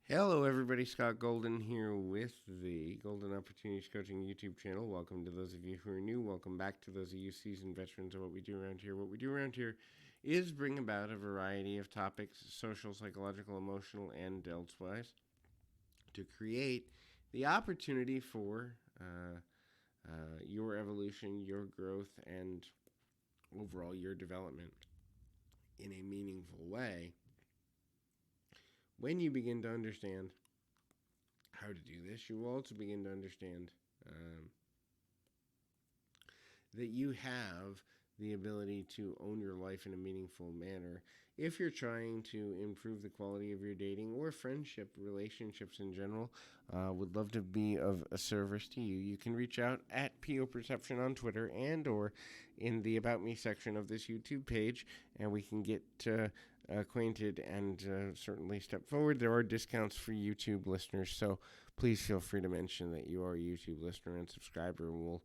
Hello, everybody. Scott Golden here with the Golden Opportunities Coaching YouTube channel. Welcome to those of you who are new. Welcome back to those of you seasoned veterans of what we do around here. What we do around here is bring about a variety of topics, social, psychological, emotional, and elsewise, to create the opportunity for your evolution, your growth, and overall your development in a meaningful way. When you begin to understand how to do this, you will also begin to understand um, that you have the ability to own your life in a meaningful manner if you're trying to improve the quality of your dating or friendship relationships in general. Would love to be of a service to you. You can reach out at PO Perception on Twitter and or in the About Me section of this YouTube page, and we can get acquainted and certainly step forward. There are discounts for YouTube listeners, so please feel free to mention that you are a YouTube listener and subscriber, and we'll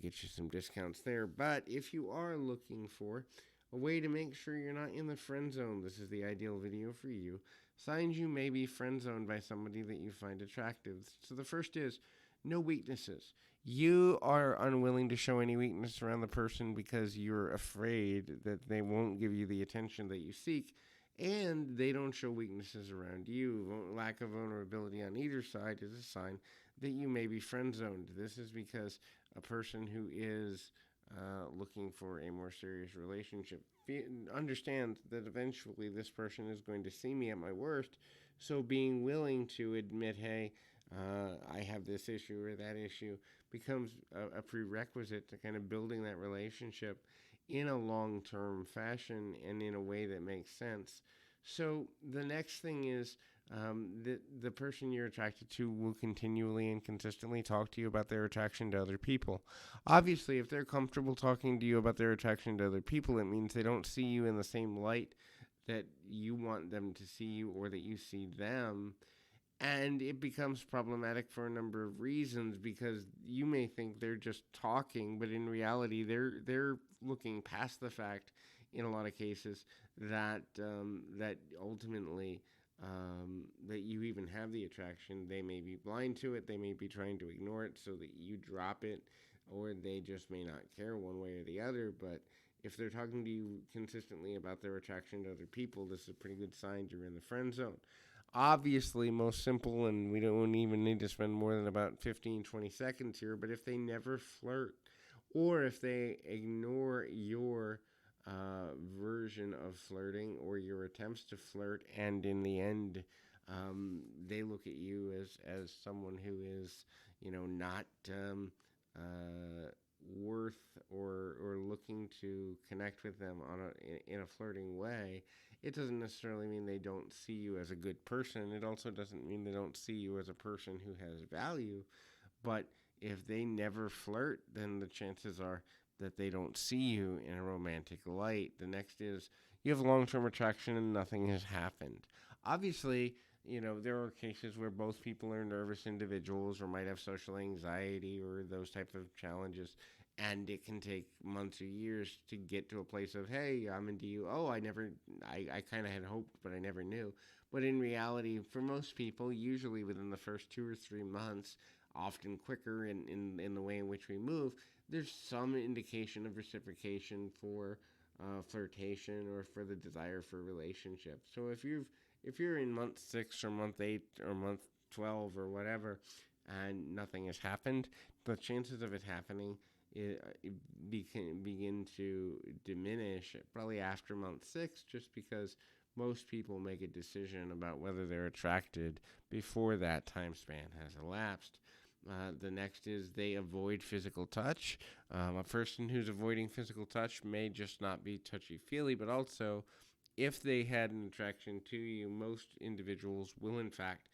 get you some discounts there. But if you are looking for a way to make sure you're not in the friend zone, this is the ideal video for you. Signs you may be friend zoned by somebody that you find attractive. So the first is no weaknesses. You are unwilling to show any weakness around the person because you're afraid that they won't give you the attention that you seek, and they don't show weaknesses around you. Lack of vulnerability on either side is a sign that you may be friend zoned. This is because a person who is looking for a more serious relationship understands that eventually this person is going to see me at my worst. So being willing to admit, hey, I have this issue or that issue becomes a prerequisite to kind of building that relationship in a long-term fashion and in a way that makes sense. So the next thing is the person you're attracted to will continually and consistently talk to you about their attraction to other people. Obviously, if they're comfortable talking to you about their attraction to other people, it means they don't see you in the same light that you want them to see you or that you see them. And it becomes problematic for a number of reasons because you may think they're just talking, but in reality, they're looking past the fact in a lot of cases that that ultimately that you even have the attraction. They may be blind to it. They may be trying to ignore it so that you drop it, or they just may not care one way or the other. But if they're talking to you consistently about their attraction to other people, this is a pretty good sign you're in the friend zone. Obviously, most simple, and we don't even need to spend more than about 15, 20 seconds here, but if they never flirt, or if they ignore your version of flirting or your attempts to flirt, and in the end, they look at you as someone who is, not worth or looking to connect with them in a flirting way, it doesn't necessarily mean they don't see you as a good person. It also doesn't mean they don't see you as a person who has value. But if they never flirt, then the chances are that they don't see you in a romantic light. The next is you have long-term attraction and nothing has happened. Obviously, there are cases where both people are nervous individuals or might have social anxiety or those type of challenges, and it can take months or years to get to a place of, hey, I'm into you. Oh, I kind of had hoped, but I never knew. But in reality, for most people, usually within the first 2 or 3 months, often quicker in the way in which we move, there's some indication of reciprocation for flirtation or for the desire for a relationship. So if you're in month 6 or month 8 or month 12 or whatever, and nothing has happened, the chances of it happening begin to diminish probably after month 6, just because most people make a decision about whether they're attracted before that time span has elapsed. The next is they avoid physical touch. A person who's avoiding physical touch may just not be touchy-feely, but also if they had an attraction to you, most individuals will, in fact,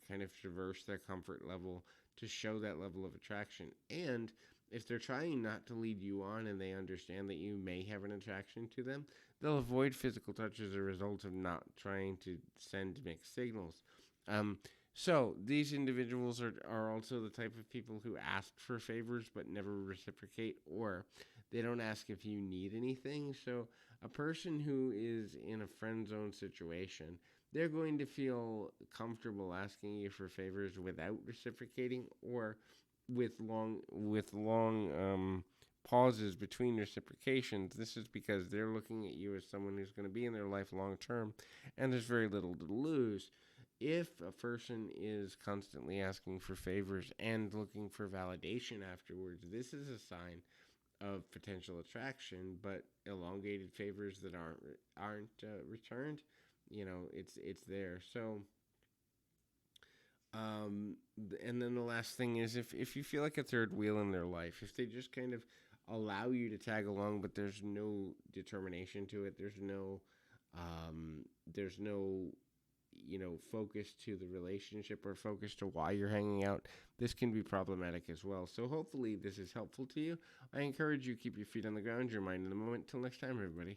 kind of traverse their comfort level to show that level of attraction. And if they're trying not to lead you on and they understand that you may have an attraction to them, they'll avoid physical touch as a result of not trying to send mixed signals. So these individuals are also the type of people who ask for favors but never reciprocate, or they don't ask if you need anything. So a person who is in a friend zone situation, they're going to feel comfortable asking you for favors without reciprocating, or with long pauses between reciprocations. This is because they're looking at you as someone who's going to be in their life long term, and there's very little to lose. If a person is constantly asking for favors and looking for validation afterwards, this is a sign of potential attraction. But elongated favors that aren't returned, it's there. So, and then the last thing is, if you feel like a third wheel in their life, if they just kind of allow you to tag along, but there's no determination to it, there's no focus to the relationship or focus to why you're hanging out, this can be problematic as well. So hopefully this is helpful to you. I encourage you, keep your feet on the ground, your mind in the moment. Till next time, everybody.